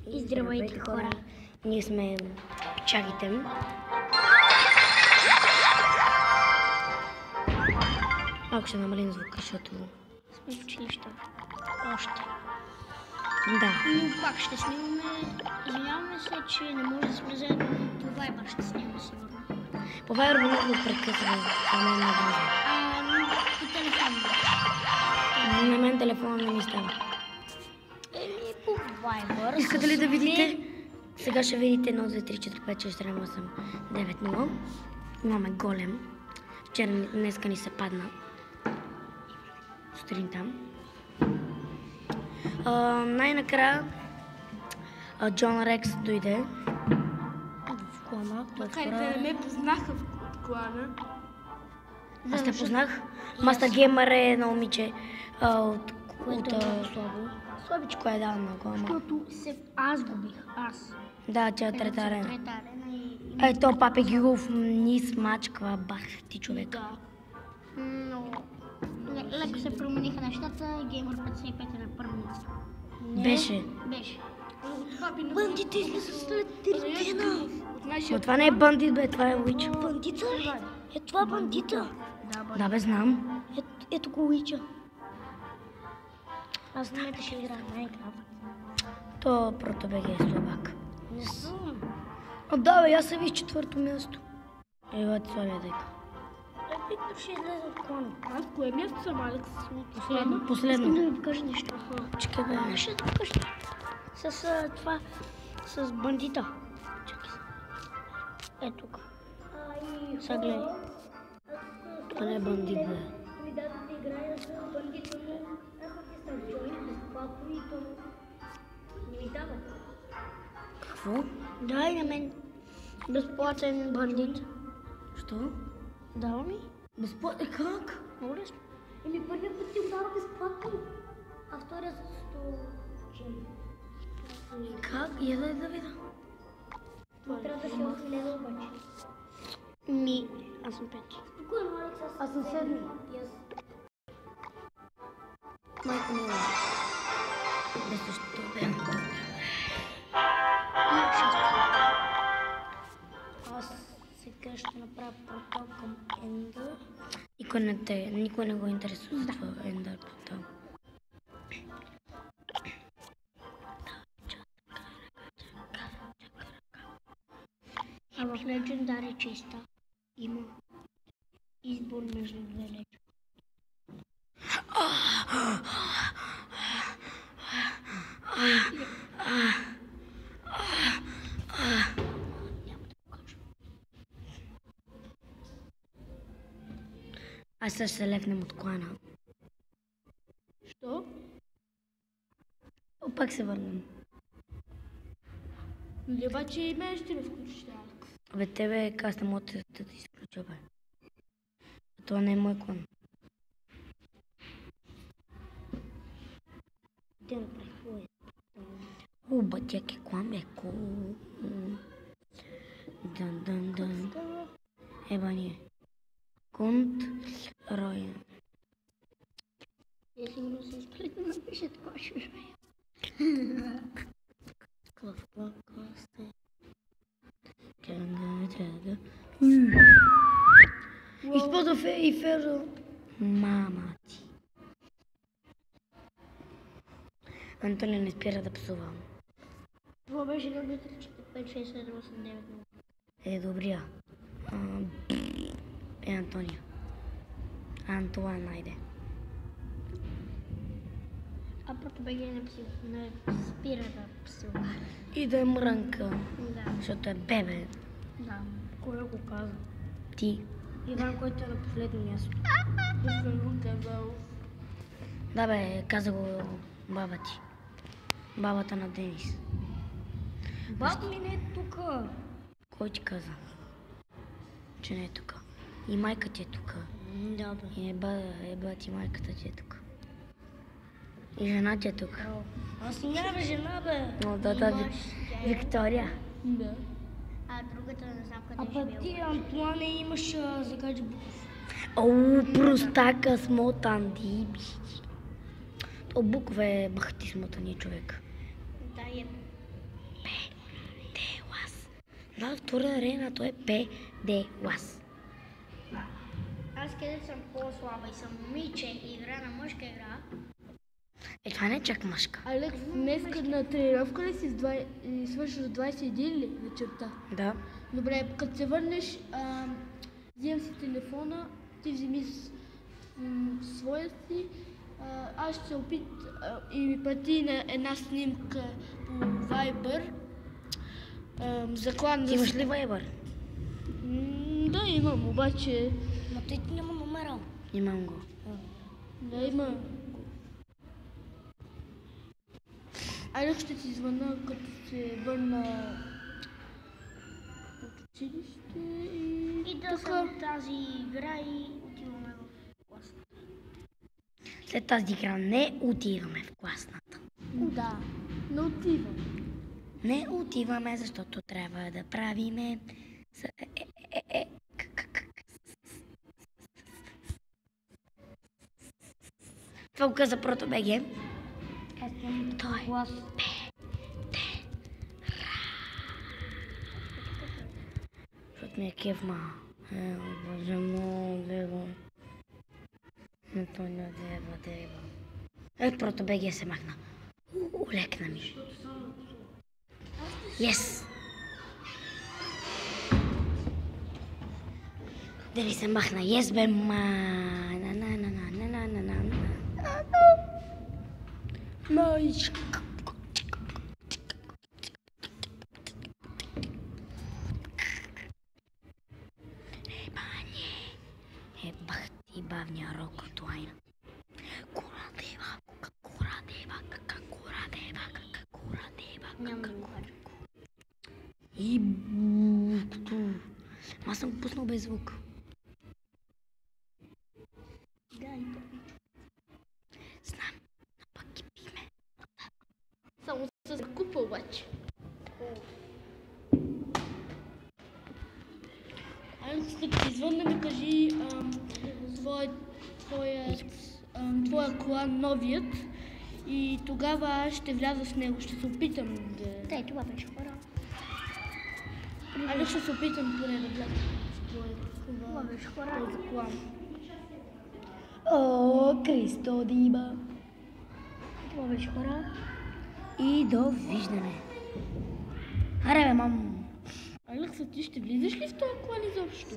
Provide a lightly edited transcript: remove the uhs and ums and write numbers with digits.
И здравейте, хора! Ние сме чагите. Малко ще намалим звука, защото сме в училище. Още. Да. Но пак ще снимаме. Извиняваме се, че не може да сме заедно. По Viber ще снимаме сигурно. По Viber много прекъсваме. Това не е много. По телефона. На мен телефона не ми става. По Viber. Искате ли да видите? Сега ще видите 1, 2, 3, 4, 5, 6, 7, 8, 9, 0. Имаме голем. Вчера днеска ни се падна. Сутринта. Най-накрая Джон Рекс дойде в клана. Макар да не ме познаха в клана. Аз те познах. Мастер Геймър е едно момиче от слабичко е дал на клана. Защото аз го бих. Аз. Да, тя е трета арена. Ето Папе Гюгов низ мачква, бах ти човек. Да. Но леко се промениха нещата. Геймър 55 е на първо място. Беше. Бандите излизат след 3 дена. Но това не е бандит, бе, това е Уича. Бандита ли? Е, това е бандита. Да, бе, знам. Ето го Уича. Аз в момента ще играя Майнкрафт. То прото беге е слабак. Не съм. Да, бе, аз се виж 4-то място. Ева ти слагай дека. Виктор ще излезе от клана. Аз в кое място съм, Алекс? Последно. Искам да ви покажа нещо. Чекай, бе. Ще да покажа. С това, с бандита. Чакай. Ето тук. Сега гледай. Това не е бандит, бе. Ми да играя с бандита, но аз ти став джойн безплатно и то не ми дава. Какво? Дай на мен безплатен бандит. Що? Дава ми? Безплатно? Как? Много лесно. Еми първият път ти го дава безплатно, а втория за 100 джойн. Как? Я дай да видя. Трябва да си 8000 обаче. Аз съм 5. Спокойно, Алекс, Аз съм 7. Майка мила. Без също бе. Аз сега ще направя портал към Ендър. Никой не го интересува за това Ендър портал. А в Legendary честа има избор между две лечи. Аз ще се лепнем от клана. Що? Пак се върнем. Нали обаче и мен ще ме включиш, Алекс? Бе, тебе каста мога да ти изключа, бе. Това не е мой клан. Те направи хубаво. Батяк е клан, бе, Дан. Еба ние. Конт Роя. Если не се изпле да напише такова ще ме. Използвах и Ферро. Мама ти. Антони не спира да псува. Това беше на 3, 4, 5, 6, 7, 8, 9, 0. Добрия. Антония. Антуан, найде. А прото БГ не спира да псува. И да е мрънка. Да. Защото е бебе. Да. Кой го каза? Ти. Иван, който е на последно място. Не съм го казал. Да, бе, каза го баба ти. Бабата на Денис. Баба ми не е тука. Кой ти каза? Че не е тука. И майка ти е тука. Да, бе. И еба ти майката ти е тука. И жена ти е тука. Аз нямам жена, бе. Но да, Виктория. Да. А другата не знам къде ще била. А пък ти, Антуане, имаш Закаджи Буков. Простака смотан диби. То Буков е бахти смотания човек. Да, е. Педелас. Да, втора арена, той е Педелас. Аз където съм по-слаба и съм момиче и игра на мъжка игра. Това не е чак мъжка. Алекс, днеска на тренировка ли си свършиш до 21 ли вечерта? Да. Добре, като се върнеш, взимам си телефона, ти вземи своя си, аз ще се опитам и ми прати на една снимка по Viber. За клан Ти имаш ли Viber? Да, имам, обаче... Но ти няма номера. Имам го. Да, има. Алекс ще ти звъна, като се върна от училище И да съм тази игра и отиваме в класната. След тази игра не отиваме в класната. Да, не отивам. Не отиваме, защото трябва да правиме... Това го каза Прото.бг. Аз съм Той клас. Защото ми е кеф, ма. Боже мой, дева. Но той не дева. Прото.бг се махна. Улекна ми. Yes! Дали се махна? Yes, бе, Майчка. Ебах ти бавния рок от лайна. Курадева. Няма да го кажа. И букто. Аз съм го пуснал без звук. Да, и то. Знам, но пък ги пиме. Само с купа обаче. Алекс, като ти звънна ми кажи твоя клан новият и тогава аз ще вляза в него, ще се опитам да... Тай, това беше хора. Алекс, ще се опитам поне да вляза в Това беше хора. този клан. О, Кристо Диба. Това беше хора. И довиждане. Аре, бе, мам. Алекс, ти ще влизаш ли в този клан изобщо?